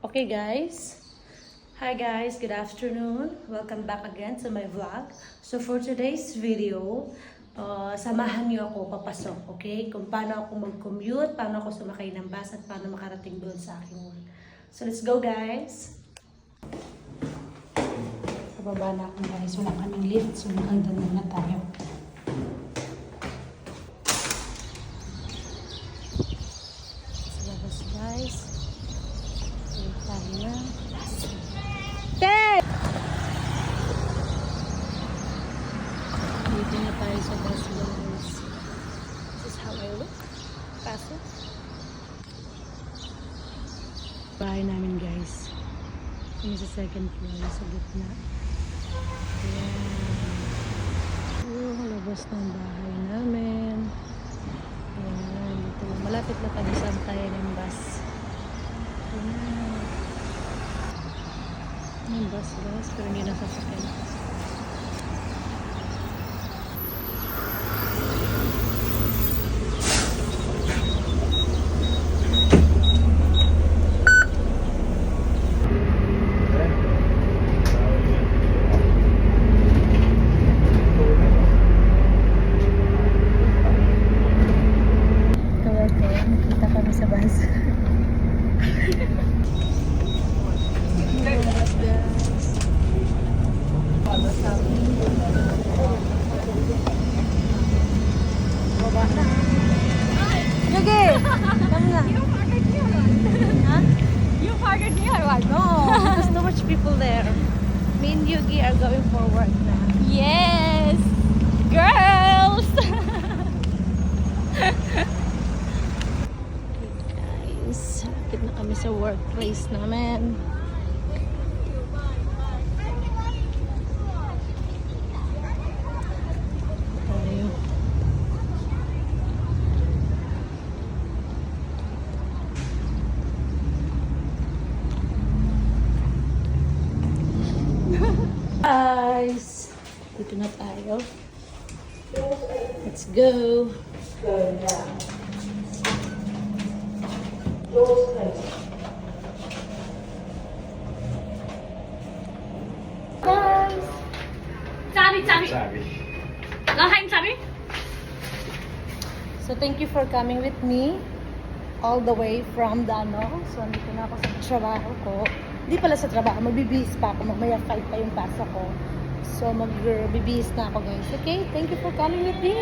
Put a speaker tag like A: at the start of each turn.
A: Okay guys, hi guys, good afternoon. Welcome back again to my vlog. So for today's video, samahan niyo ako papasok, okay? Kung paano ako mag-commute, paano ako sumakay ng bus, at paano makarating doon sa aking work. So let's go guys! Pababa na ako guys, wala kaming lift, so maganda muna tayo. Sa labas guys. Tayo. Dito na tayo sa bus guys. This is how I look. Pasok. Bahay namin guys. Yung sa second floor, sa gitna. Ayan. Labas ng bahay namin. Ayan. Dito. Malapit na tayo sa tayo ng bus. Ayan. Yung bus guys, pero hindi nasasakyan. Nakita kami sa bus. No, there's too much people there. Me and Yugi are going forward na.
B: Yes! Girls!
A: Guys, lapit na kami sa workplace namin. Tayo. Guys, dito na tayo. Let's go. Guys,
B: Sabi. Lahain sabi?
A: so thank you for coming with me all the way from Dano. So andito na ako sa trabaho ko. Hindi pala sa trabaho, magbibihis pa ako. Mamaya 5 pa yung pasa ko. So magbibihis na ako guys. Okay, thank you for coming with me.